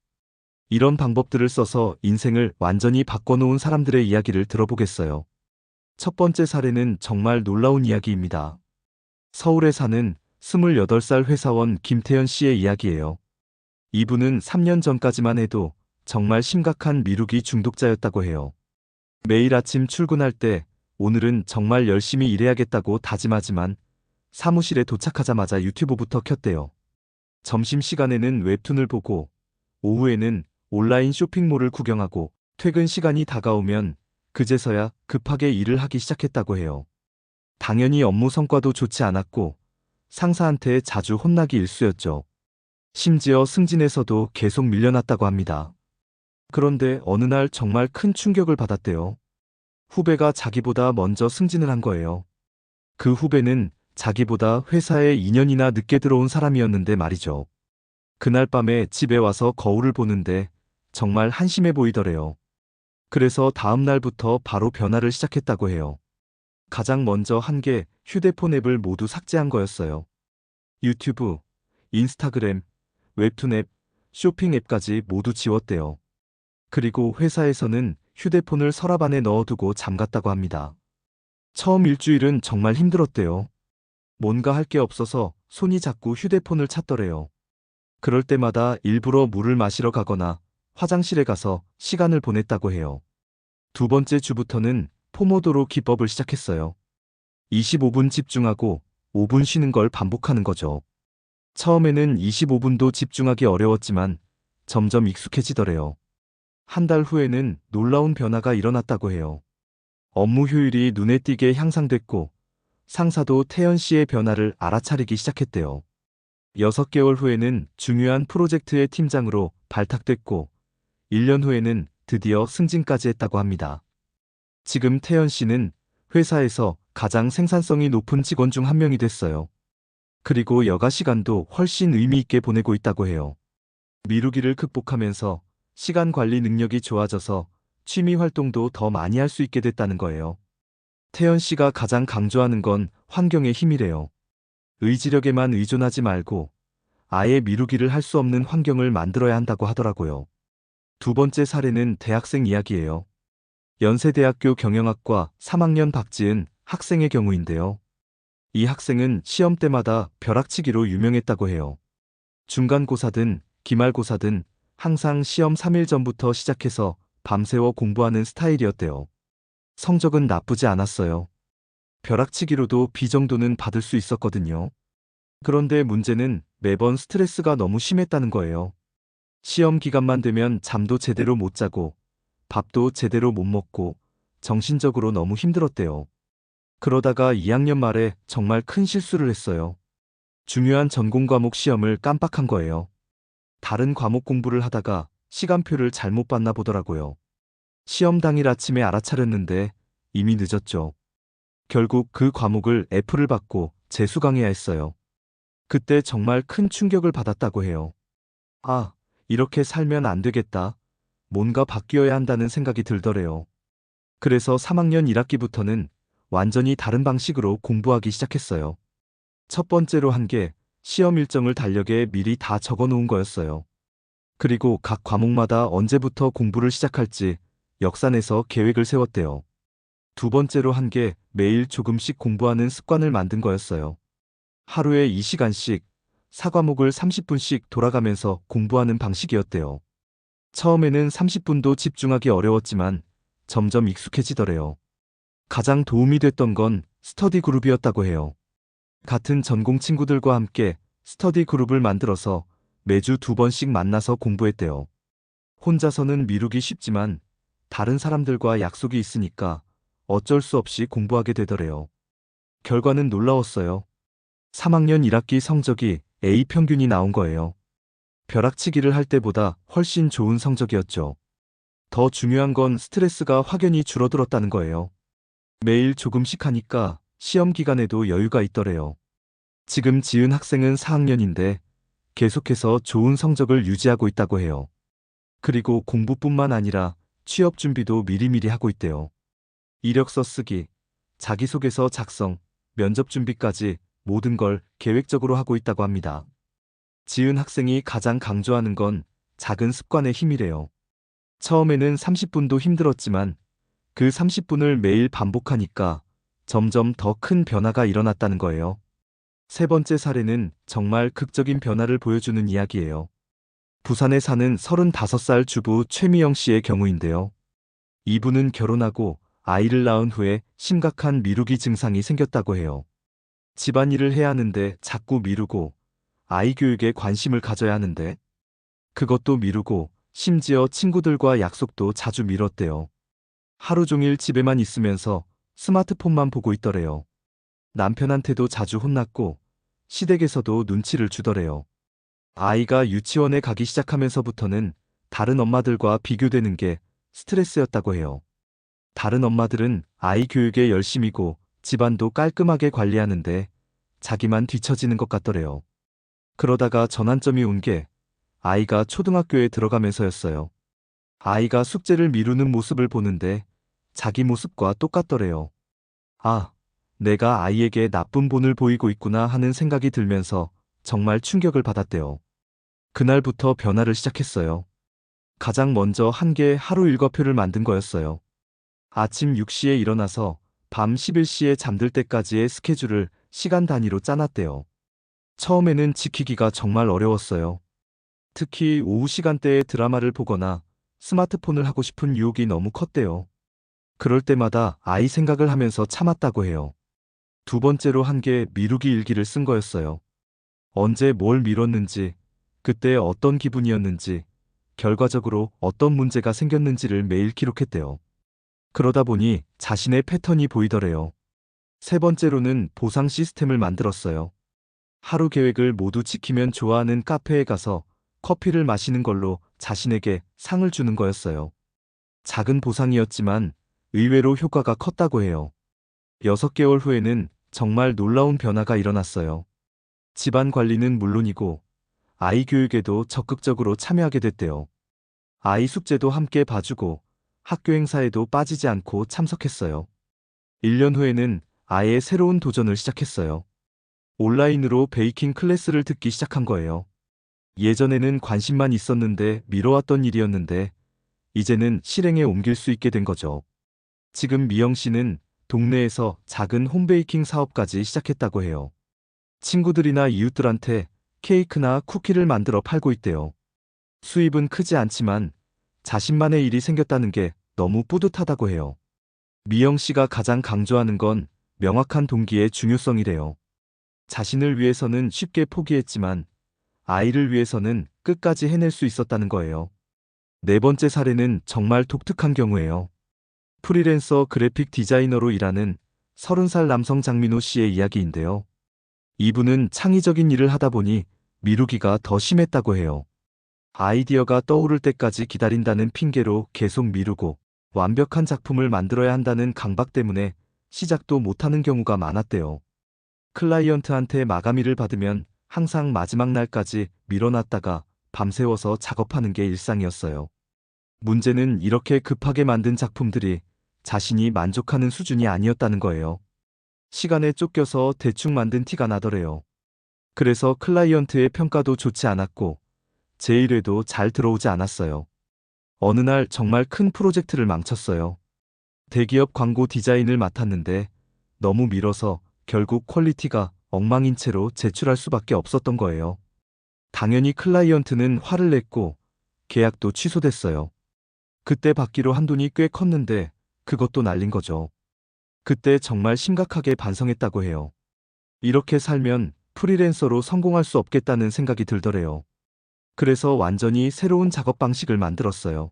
이런 방법들을 써서 인생을 완전히 바꿔놓은 사람들의 이야기를 들어보겠어요. 첫 번째 사례는 정말 놀라운 이야기입니다. 서울에 사는 28살 회사원 김태현 씨의 이야기예요. 이분은 3년 전까지만 해도 정말 심각한 미루기 중독자였다고 해요. 매일 아침 출근할 때 오늘은 정말 열심히 일해야겠다고 다짐하지만 사무실에 도착하자마자 유튜브부터 켰대요. 점심시간에는 웹툰을 보고 오후에는 온라인 쇼핑몰을 구경하고 퇴근 시간이 다가오면 그제서야 급하게 일을 하기 시작했다고 해요. 당연히 업무 성과도 좋지 않았고 상사한테 자주 혼나기 일쑤였죠. 심지어 승진에서도 계속 밀려났다고 합니다. 그런데 어느 날 정말 큰 충격을 받았대요. 후배가 자기보다 먼저 승진을 한 거예요. 그 후배는 자기보다 회사에 2년이나 늦게 들어온 사람이었는데 말이죠. 그날 밤에 집에 와서 거울을 보는데 정말 한심해 보이더래요. 그래서 다음 날부터 바로 변화를 시작했다고 해요. 가장 먼저 한 게 휴대폰 앱을 모두 삭제한 거였어요. 유튜브, 인스타그램, 웹툰 앱, 쇼핑 앱까지 모두 지웠대요. 그리고 회사에서는 휴대폰을 서랍 안에 넣어두고 잠갔다고 합니다. 처음 일주일은 정말 힘들었대요. 뭔가 할 게 없어서 손이 자꾸 휴대폰을 찾더래요. 그럴 때마다 일부러 물을 마시러 가거나 화장실에 가서 시간을 보냈다고 해요. 두 번째 주부터는 포모도로 기법을 시작했어요. 25분 집중하고 5분 쉬는 걸 반복하는 거죠. 처음에는 25분도 집중하기 어려웠지만 점점 익숙해지더래요. 한 달 후에는 놀라운 변화가 일어났다고 해요. 업무 효율이 눈에 띄게 향상됐고 상사도 태연 씨의 변화를 알아차리기 시작했대요. 6개월 후에는 중요한 프로젝트의 팀장으로 발탁됐고 1년 후에는 드디어 승진까지 했다고 합니다. 지금 태연 씨는 회사에서 가장 생산성이 높은 직원 중 한 명이 됐어요. 그리고 여가 시간도 훨씬 의미 있게 보내고 있다고 해요. 미루기를 극복하면서 시간 관리 능력이 좋아져서 취미 활동도 더 많이 할 수 있게 됐다는 거예요. 태연 씨가 가장 강조하는 건 환경의 힘이래요. 의지력에만 의존하지 말고 아예 미루기를 할 수 없는 환경을 만들어야 한다고 하더라고요. 두 번째 사례는 대학생 이야기예요. 연세대학교 경영학과 3학년 박지은 학생의 경우인데요. 이 학생은 시험 때마다 벼락치기로 유명했다고 해요. 중간고사든 기말고사든 항상 시험 3일 전부터 시작해서 밤새워 공부하는 스타일이었대요. 성적은 나쁘지 않았어요. 벼락치기로도 B 정도는 받을 수 있었거든요. 그런데 문제는 매번 스트레스가 너무 심했다는 거예요. 시험 기간만 되면 잠도 제대로 못 자고 밥도 제대로 못 먹고 정신적으로 너무 힘들었대요. 그러다가 2학년 말에 정말 큰 실수를 했어요. 중요한 전공 과목 시험을 깜빡한 거예요. 다른 과목 공부를 하다가 시간표를 잘못 봤나 보더라고요. 시험 당일 아침에 알아차렸는데 이미 늦었죠. 결국 그 과목을 F를 받고 재수강해야 했어요. 그때 정말 큰 충격을 받았다고 해요. 아, 이렇게 살면 안 되겠다. 뭔가 바뀌어야 한다는 생각이 들더래요. 그래서 3학년 1학기부터는 완전히 다른 방식으로 공부하기 시작했어요. 첫 번째로 한 게 시험 일정을 달력에 미리 다 적어 놓은 거였어요. 그리고 각 과목마다 언제부터 공부를 시작할지 역산해서 계획을 세웠대요. 두 번째로 한 게 매일 조금씩 공부하는 습관을 만든 거였어요. 하루에 2시간씩 4과목을 30분씩 돌아가면서 공부하는 방식이었대요. 처음에는 30분도 집중하기 어려웠지만 점점 익숙해지더래요. 가장 도움이 됐던 건 스터디 그룹이었다고 해요. 같은 전공 친구들과 함께 스터디 그룹을 만들어서 매주 2번씩 만나서 공부했대요. 혼자서는 미루기 쉽지만 다른 사람들과 약속이 있으니까 어쩔 수 없이 공부하게 되더래요. 결과는 놀라웠어요. 3학년 1학기 성적이 A 평균이 나온 거예요. 벼락치기를 할 때보다 훨씬 좋은 성적이었죠. 더 중요한 건 스트레스가 확연히 줄어들었다는 거예요. 매일 조금씩 하니까 시험 기간에도 여유가 있더래요. 지금 지은 학생은 4학년인데 계속해서 좋은 성적을 유지하고 있다고 해요. 그리고 공부뿐만 아니라 취업 준비도 미리미리 하고 있대요. 이력서 쓰기, 자기소개서 작성, 면접 준비까지 모든 걸 계획적으로 하고 있다고 합니다. 지은 학생이 가장 강조하는 건 작은 습관의 힘이래요. 처음에는 30분도 힘들었지만 그 30분을 매일 반복하니까 점점 더 큰 변화가 일어났다는 거예요. 세 번째 사례는 정말 극적인 변화를 보여주는 이야기예요. 부산에 사는 35살 주부 최미영 씨의 경우인데요. 이분은 결혼하고 아이를 낳은 후에 심각한 미루기 증상이 생겼다고 해요. 집안일을 해야 하는데 자꾸 미루고 아이 교육에 관심을 가져야 하는데 그것도 미루고 심지어 친구들과 약속도 자주 미뤘대요. 하루 종일 집에만 있으면서 스마트폰만 보고 있더래요. 남편한테도 자주 혼났고 시댁에서도 눈치를 주더래요. 아이가 유치원에 가기 시작하면서부터는 다른 엄마들과 비교되는 게 스트레스였다고 해요. 다른 엄마들은 아이 교육에 열심이고 집안도 깔끔하게 관리하는데 자기만 뒤처지는 것 같더래요. 그러다가 전환점이 온 게 아이가 초등학교에 들어가면서였어요. 아이가 숙제를 미루는 모습을 보는데 자기 모습과 똑같더래요. 아, 내가 아이에게 나쁜 본을 보이고 있구나 하는 생각이 들면서 정말 충격을 받았대요. 그날부터 변화를 시작했어요. 가장 먼저 한 게 하루 일과표를 만든 거였어요. 아침 6시에 일어나서 밤 11시에 잠들 때까지의 스케줄을 시간 단위로 짜놨대요. 처음에는 지키기가 정말 어려웠어요. 특히 오후 시간대에 드라마를 보거나 스마트폰을 하고 싶은 유혹이 너무 컸대요. 그럴 때마다 아이 생각을 하면서 참았다고 해요. 두 번째로 한 게 미루기 일기를 쓴 거였어요. 언제 뭘 미뤘는지, 그때 어떤 기분이었는지, 결과적으로 어떤 문제가 생겼는지를 매일 기록했대요. 그러다 보니 자신의 패턴이 보이더래요. 세 번째로는 보상 시스템을 만들었어요. 하루 계획을 모두 지키면 좋아하는 카페에 가서 커피를 마시는 걸로 자신에게 상을 주는 거였어요. 작은 보상이었지만 의외로 효과가 컸다고 해요. 6개월 후에는 정말 놀라운 변화가 일어났어요. 집안 관리는 물론이고 아이 교육에도 적극적으로 참여하게 됐대요. 아이 숙제도 함께 봐주고 학교 행사에도 빠지지 않고 참석했어요. 1년 후에는 아예 새로운 도전을 시작했어요. 온라인으로 베이킹 클래스를 듣기 시작한 거예요. 예전에는 관심만 있었는데 미뤄왔던 일이었는데 이제는 실행에 옮길 수 있게 된 거죠. 지금 미영 씨는 동네에서 작은 홈베이킹 사업까지 시작했다고 해요. 친구들이나 이웃들한테 케이크나 쿠키를 만들어 팔고 있대요. 수입은 크지 않지만 자신만의 일이 생겼다는 게 너무 뿌듯하다고 해요. 미영 씨가 가장 강조하는 건 명확한 동기의 중요성이래요. 자신을 위해서는 쉽게 포기했지만 아이를 위해서는 끝까지 해낼 수 있었다는 거예요. 네 번째 사례는 정말 독특한 경우예요. 프리랜서 그래픽 디자이너로 일하는 30살 남성 장민호 씨의 이야기인데요. 이분은 창의적인 일을 하다 보니 미루기가 더 심했다고 해요. 아이디어가 떠오를 때까지 기다린다는 핑계로 계속 미루고 완벽한 작품을 만들어야 한다는 강박 때문에 시작도 못하는 경우가 많았대요. 클라이언트한테 마감일을 받으면 항상 마지막 날까지 밀어놨다가 밤새워서 작업하는 게 일상이었어요. 문제는 이렇게 급하게 만든 작품들이 자신이 만족하는 수준이 아니었다는 거예요. 시간에 쫓겨서 대충 만든 티가 나더래요. 그래서 클라이언트의 평가도 좋지 않았고 제의뢰도 잘 들어오지 않았어요. 어느 날 정말 큰 프로젝트를 망쳤어요. 대기업 광고 디자인을 맡았는데 너무 미뤄서 결국 퀄리티가 엉망인 채로 제출할 수밖에 없었던 거예요. 당연히 클라이언트는 화를 냈고 계약도 취소됐어요. 그때 받기로 한 돈이 꽤 컸는데 그것도 날린 거죠. 그때 정말 심각하게 반성했다고 해요. 이렇게 살면 프리랜서로 성공할 수 없겠다는 생각이 들더래요. 그래서 완전히 새로운 작업 방식을 만들었어요.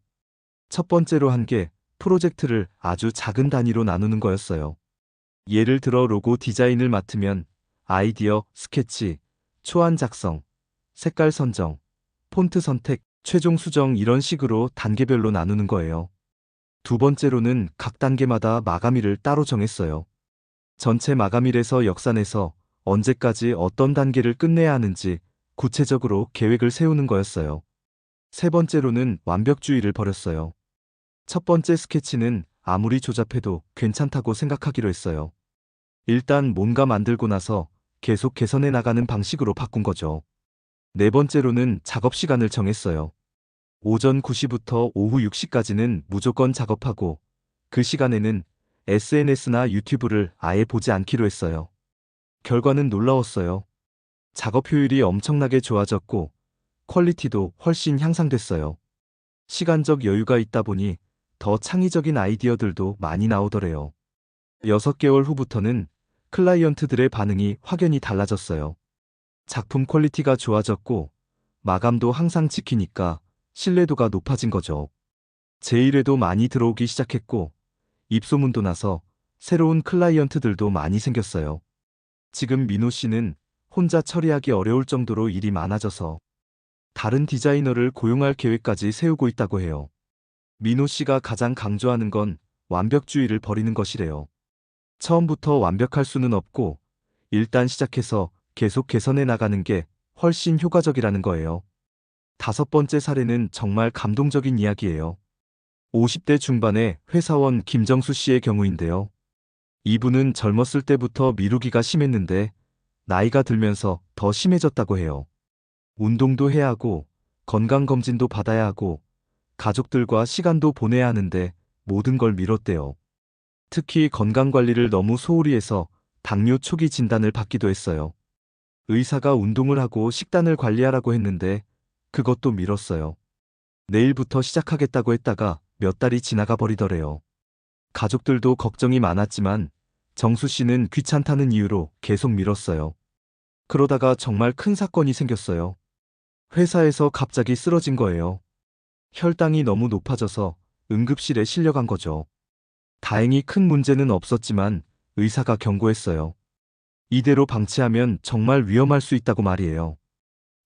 첫 번째로 한 게 프로젝트를 아주 작은 단위로 나누는 거였어요. 예를 들어 로고 디자인을 맡으면 아이디어, 스케치, 초안 작성, 색깔 선정, 폰트 선택, 최종 수정 이런 식으로 단계별로 나누는 거예요. 두 번째로는 각 단계마다 마감일을 따로 정했어요. 전체 마감일에서 역산해서 언제까지 어떤 단계를 끝내야 하는지 구체적으로 계획을 세우는 거였어요. 세 번째로는 완벽주의를 버렸어요. 첫 번째 스케치는 아무리 조잡해도 괜찮다고 생각하기로 했어요. 일단 뭔가 만들고 나서 계속 개선해 나가는 방식으로 바꾼 거죠. 네 번째로는 작업 시간을 정했어요. 오전 9시부터 오후 6시까지는 무조건 작업하고 그 시간에는 SNS나 유튜브를 아예 보지 않기로 했어요. 결과는 놀라웠어요. 작업 효율이 엄청나게 좋아졌고 퀄리티도 훨씬 향상됐어요. 시간적 여유가 있다 보니 더 창의적인 아이디어들도 많이 나오더래요. 6개월 후부터는 클라이언트들의 반응이 확연히 달라졌어요. 작품 퀄리티가 좋아졌고 마감도 항상 지키니까 신뢰도가 높아진 거죠. 제의뢰도 많이 들어오기 시작했고 입소문도 나서 새로운 클라이언트들도 많이 생겼어요. 지금 민호 씨는 혼자 처리하기 어려울 정도로 일이 많아져서 다른 디자이너를 고용할 계획까지 세우고 있다고 해요. 민호 씨가 가장 강조하는 건 완벽주의를 버리는 것이래요. 처음부터 완벽할 수는 없고 일단 시작해서 계속 개선해 나가는 게 훨씬 효과적이라는 거예요. 다섯 번째 사례는 정말 감동적인 이야기예요. 50대 중반의 회사원 김정수 씨의 경우인데요. 이분은 젊었을 때부터 미루기가 심했는데 나이가 들면서 더 심해졌다고 해요. 운동도 해야 하고 건강검진도 받아야 하고 가족들과 시간도 보내야 하는데 모든 걸 미뤘대요. 특히 건강관리를 너무 소홀히 해서 당뇨 초기 진단을 받기도 했어요. 의사가 운동을 하고 식단을 관리하라고 했는데 그것도 미뤘어요. 내일부터 시작하겠다고 했다가 몇 달이 지나가 버리더래요. 가족들도 걱정이 많았지만 정수 씨는 귀찮다는 이유로 계속 미뤘어요. 그러다가 정말 큰 사건이 생겼어요. 회사에서 갑자기 쓰러진 거예요. 혈당이 너무 높아져서 응급실에 실려간 거죠. 다행히 큰 문제는 없었지만 의사가 경고했어요. 이대로 방치하면 정말 위험할 수 있다고 말이에요.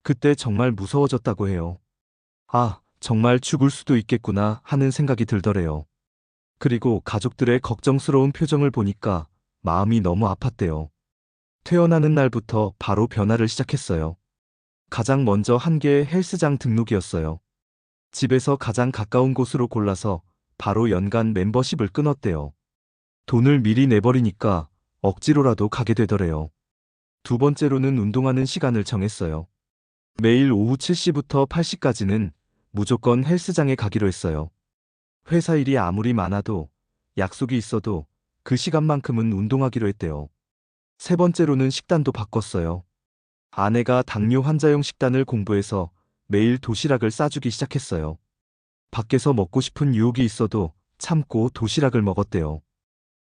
그때 정말 무서워졌다고 해요. 아, 정말 죽을 수도 있겠구나 하는 생각이 들더래요. 그리고 가족들의 걱정스러운 표정을 보니까 마음이 너무 아팠대요. 퇴원하는 날부터 바로 변화를 시작했어요. 가장 먼저 한 개의 헬스장 등록이었어요. 집에서 가장 가까운 곳으로 골라서 바로 연간 멤버십을 끊었대요. 돈을 미리 내버리니까 억지로라도 가게 되더래요. 두 번째로는 운동하는 시간을 정했어요. 매일 오후 7시부터 8시까지는 무조건 헬스장에 가기로 했어요. 회사 일이 아무리 많아도 약속이 있어도 그 시간만큼은 운동하기로 했대요. 세 번째로는 식단도 바꿨어요. 아내가 당뇨 환자용 식단을 공부해서 매일 도시락을 싸주기 시작했어요. 밖에서 먹고 싶은 유혹이 있어도 참고 도시락을 먹었대요.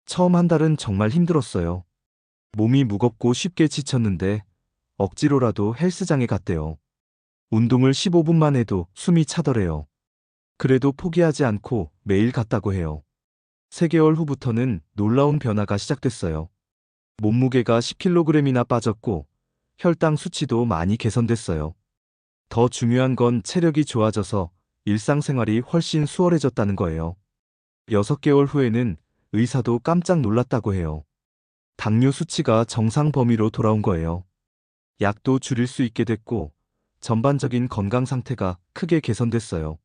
처음 한 달은 정말 힘들었어요. 몸이 무겁고 쉽게 지쳤는데 억지로라도 헬스장에 갔대요. 운동을 15분만 해도 숨이 차더래요. 그래도 포기하지 않고 매일 갔다고 해요. 3개월 후부터는 놀라운 변화가 시작됐어요. 몸무게가 10kg이나 빠졌고 혈당 수치도 많이 개선됐어요. 더 중요한 건 체력이 좋아져서 일상생활이 훨씬 수월해졌다는 거예요. 6개월 후에는 의사도 깜짝 놀랐다고 해요. 당뇨 수치가 정상 범위로 돌아온 거예요. 약도 줄일 수 있게 됐고 전반적인 건강 상태가 크게 개선됐어요.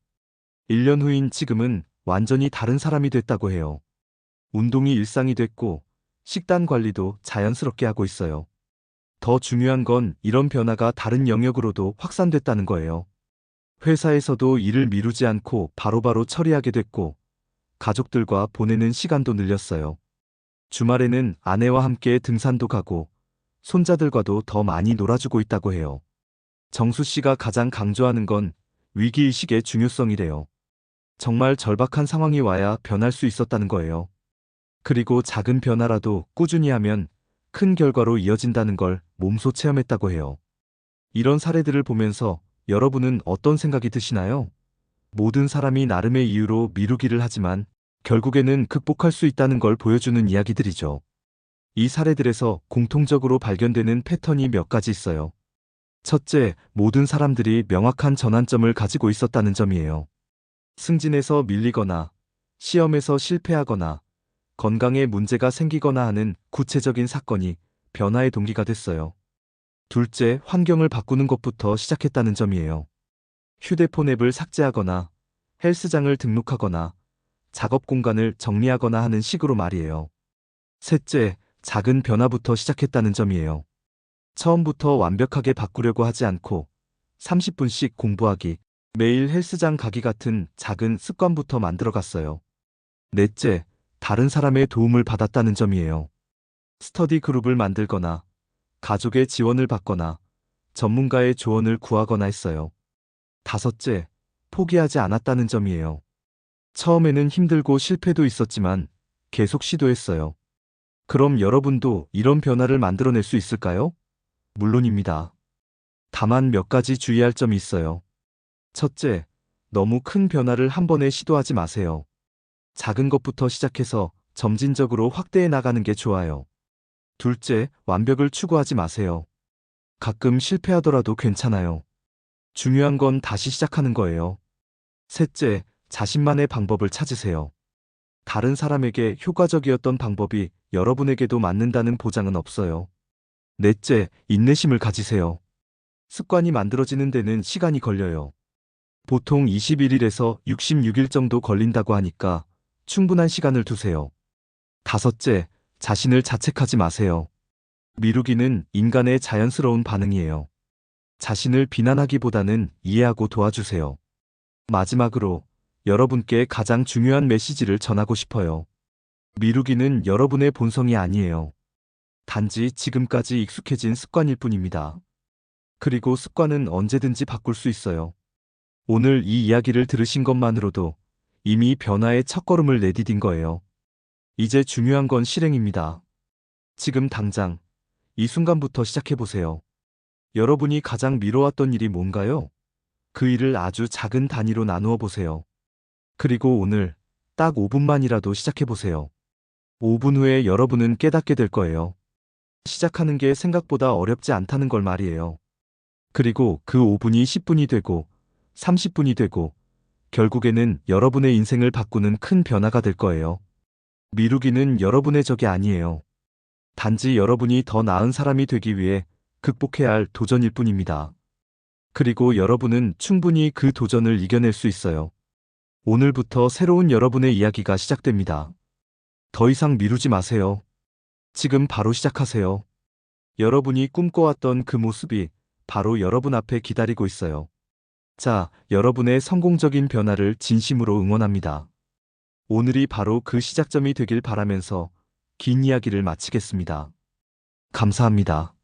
1년 후인 지금은 완전히 다른 사람이 됐다고 해요. 운동이 일상이 됐고 식단 관리도 자연스럽게 하고 있어요. 더 중요한 건 이런 변화가 다른 영역으로도 확산됐다는 거예요. 회사에서도 일을 미루지 않고 바로바로 처리하게 됐고 가족들과 보내는 시간도 늘렸어요. 주말에는 아내와 함께 등산도 가고 손자들과도 더 많이 놀아주고 있다고 해요. 정수 씨가 가장 강조하는 건 위기의식의 중요성이래요. 정말 절박한 상황이 와야 변할 수 있었다는 거예요. 그리고 작은 변화라도 꾸준히 하면 큰 결과로 이어진다는 걸 몸소 체험했다고 해요. 이런 사례들을 보면서 여러분은 어떤 생각이 드시나요? 모든 사람이 나름의 이유로 미루기를 하지만 결국에는 극복할 수 있다는 걸 보여주는 이야기들이죠. 이 사례들에서 공통적으로 발견되는 패턴이 몇 가지 있어요. 첫째, 모든 사람들이 명확한 전환점을 가지고 있었다는 점이에요. 승진에서 밀리거나, 시험에서 실패하거나, 건강에 문제가 생기거나 하는 구체적인 사건이 변화의 동기가 됐어요. 둘째, 환경을 바꾸는 것부터 시작했다는 점이에요. 휴대폰 앱을 삭제하거나, 헬스장을 등록하거나, 작업 공간을 정리하거나 하는 식으로 말이에요. 셋째, 작은 변화부터 시작했다는 점이에요. 처음부터 완벽하게 바꾸려고 하지 않고 30분씩 공부하기, 매일 헬스장 가기 같은 작은 습관부터 만들어갔어요. 넷째, 다른 사람의 도움을 받았다는 점이에요. 스터디 그룹을 만들거나, 가족의 지원을 받거나, 전문가의 조언을 구하거나 했어요. 다섯째, 포기하지 않았다는 점이에요. 처음에는 힘들고 실패도 있었지만 계속 시도했어요. 그럼 여러분도 이런 변화를 만들어낼 수 있을까요? 물론입니다. 다만 몇 가지 주의할 점이 있어요. 첫째, 너무 큰 변화를 한 번에 시도하지 마세요. 작은 것부터 시작해서 점진적으로 확대해 나가는 게 좋아요. 둘째, 완벽을 추구하지 마세요. 가끔 실패하더라도 괜찮아요. 중요한 건 다시 시작하는 거예요. 셋째, 자신만의 방법을 찾으세요. 다른 사람에게 효과적이었던 방법이 여러분에게도 맞는다는 보장은 없어요. 넷째, 인내심을 가지세요. 습관이 만들어지는 데는 시간이 걸려요. 보통 21일에서 66일 정도 걸린다고 하니까 충분한 시간을 두세요. 다섯째, 자신을 자책하지 마세요. 미루기는 인간의 자연스러운 반응이에요. 자신을 비난하기보다는 이해하고 도와주세요. 마지막으로 여러분께 가장 중요한 메시지를 전하고 싶어요. 미루기는 여러분의 본성이 아니에요. 단지 지금까지 익숙해진 습관일 뿐입니다. 그리고 습관은 언제든지 바꿀 수 있어요. 오늘 이 이야기를 들으신 것만으로도 이미 변화의 첫걸음을 내디딘 거예요. 이제 중요한 건 실행입니다. 지금 당장, 이 순간부터 시작해보세요. 여러분이 가장 미뤄왔던 일이 뭔가요? 그 일을 아주 작은 단위로 나누어 보세요. 그리고 오늘 딱 5분만이라도 시작해 보세요. 5분 후에 여러분은 깨닫게 될 거예요. 시작하는 게 생각보다 어렵지 않다는 걸 말이에요. 그리고 그 5분이 10분이 되고 30분이 되고 결국에는 여러분의 인생을 바꾸는 큰 변화가 될 거예요. 미루기는 여러분의 적이 아니에요. 단지 여러분이 더 나은 사람이 되기 위해 극복해야 할 도전일 뿐입니다. 그리고 여러분은 충분히 그 도전을 이겨낼 수 있어요. 오늘부터 새로운 여러분의 이야기가 시작됩니다. 더 이상 미루지 마세요. 지금 바로 시작하세요. 여러분이 꿈꿔왔던 그 모습이 바로 여러분 앞에 기다리고 있어요. 자, 여러분의 성공적인 변화를 진심으로 응원합니다. 오늘이 바로 그 시작점이 되길 바라면서 긴 이야기를 마치겠습니다. 감사합니다.